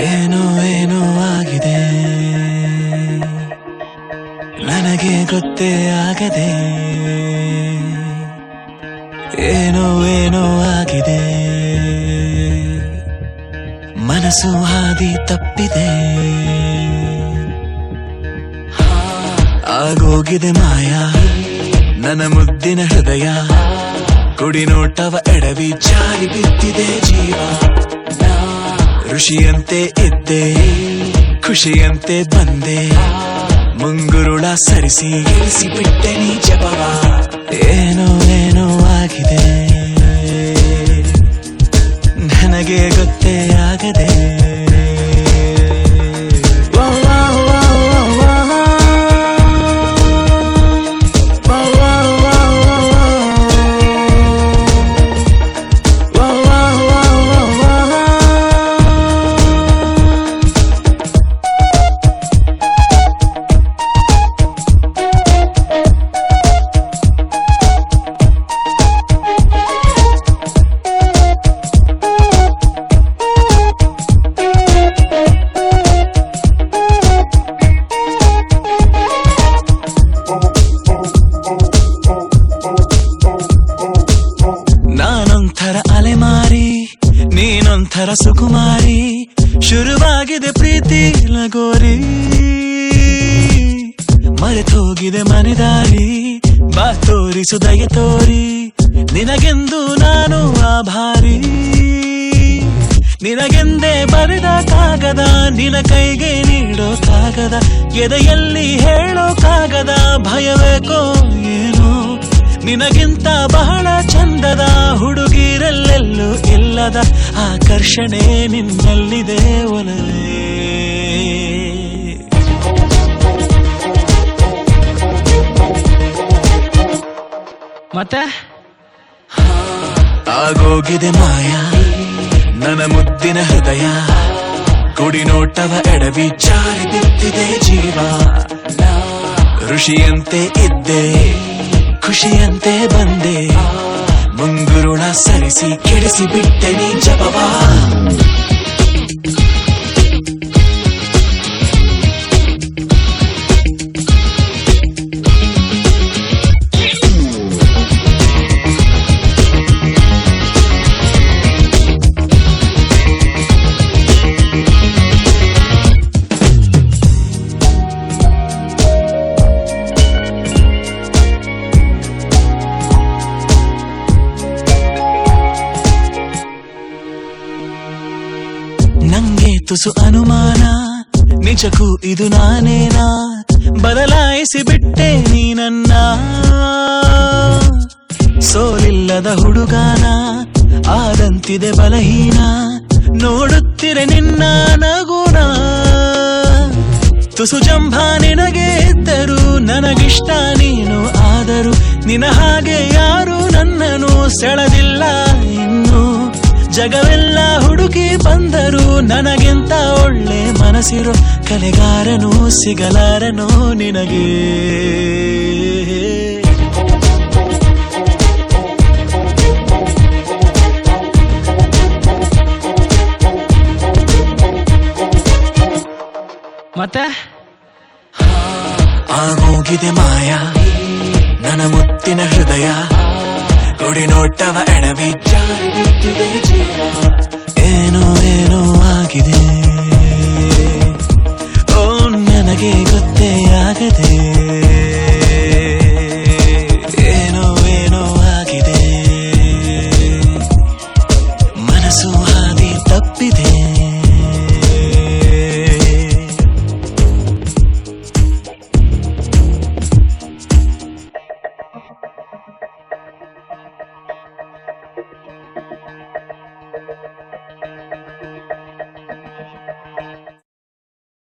ಏನೋ ಏನೋ ಆಗಿದೆ, ನನಗೆ ಗೊತ್ತೇ ಆಗದೆ. ಏನೋ ಏನೋ ಆಗಿದೆ, ಮನಸ್ಸು ಹಾದಿ ತಪ್ಪಿದೆ. ಆಗೋಗಿದೆ ಮಾಯ ನನ್ನ ಮುದ್ದಿನ ಹೃದಯ, ಕುಡಿನೋಟವ ಎಡವಿ ಜಾರಿ ಬಿದ್ದಿದೆ ಜೀವ. ಋಷಿಯಂತೆ ಇದ್ದೆ, ಖುಷಿಯಂತೆ ಬಂದೆ, ಮುಂಗುರುಳ ಸರಿಸಿ ಇಳಿಸಿ ಬಿಟ್ಟೆ ನೀ ಜಪವ. ಏನೋ ಏನೋ ಆಗಿದೆ, ನನಗೆ ಗೊತ್ತೇ ಆಗದೆ. ನಾನೊಂಥರ ಅಲೆಮಾರಿ, ನೀನೊಂಥರ ಸುಕುಮಾರಿ, ಶುರುವಾಗಿದೆ ಪ್ರೀತಿ ಲಗೋರಿ. ಮರೆತೋಗಿದೆ ಮನೆದಾರಿ, ಬಾ ತೋರಿಸು ದಯ ತೋರಿ, ನಿನಗೆಂದು ನಾನು ಆಭಾರಿ. ನಿನಗೆಂದೇ ಬರೆದ ಕಾಗದ, ನಿನ ಕೈಗೆ ನೀಡೋ ಕಾಗದ, ಎದೆಯಲ್ಲಿ ಹೇಳೋ ಕಾಗದ. ಭಯವೇಕೋ ಏನೋ ನಿನಗಿಂತ ಬಹಳ ಚಂದದ ಹುಡುಗಿರಲ್ಲೆಲ್ಲೂ ಇಲ್ಲದ ಆಕರ್ಷಣೆ ನಿನ್ನಲ್ಲಿದೆ ಒಲವೇ. ಮತ್ತೆ ಆಗೋಗಿದೆ ಮಾಯ ನನ್ನ ಮುದ್ದಿನ ಹೃದಯ, ಕುಡಿನೋಟವ ಎಡವಿ ಜಾರಿ ಬಿದ್ದಿದೆ ಜೀವ. ಋಷಿಯಂತೆ ಇದ್ದೆ, ಖುಷಿಯಂತೆ ಬಂದೆ, ಮುಂಗುರುಳ ಸರಿಸಿ ಕೆಡಿಸಿ ಬಿಟ್ಟೆ ನೀ ಜಪವ. ನಂಗೆ ತುಸು ಅನುಮಾನ, ನಿಜಕ್ಕೂ ಇದು ನಾನೇನಾ? ಬದಲಾಯಿಸಿ ಬಿಟ್ಟೆ ನೀ ನನ್ನ. ಸೋಲಿಲ್ಲದ ಹುಡುಗಾನ ಆದಂತಿದೆ ಬಲಹೀನ, ನೋಡುತ್ತಿರೆ ನಿನ್ನ ನಗುನ. ತುಸು ಜಂಭ ನಿನಗೆ ಇದ್ದರು, ನನಗಿಷ್ಟ ನೀನು ಆದರೂ, ನಿನ ಹಾಗೆ ಯಾರು ನನ್ನನ್ನು ಸೆಳೆದಿಲ್ಲ ಇನ್ನು. ಜಗವೆಲ್ಲ ಹುಡುಕಿ ಬಂದರು, ನನಗಿಂತ ಒಳ್ಳೆ ಮನಸ್ಸಿರೋ ಕಲೆಗಾರನು ಸಿಗಲಾರನು ನಿನಗೆ. ಮತ್ತೆ ಆಗೋಗಿದೆ ಮಾಯ ನನ್ನ ಮುತ್ತಿನ ಹೃದಯ, ಕುಡಿನೋಟವ ಎಡವಿ ಜಾರಿ ಬಿದ್ದಿದೆ ಜೀವ. ಏನೋ ಏನೋ ಆಗಿದೆ.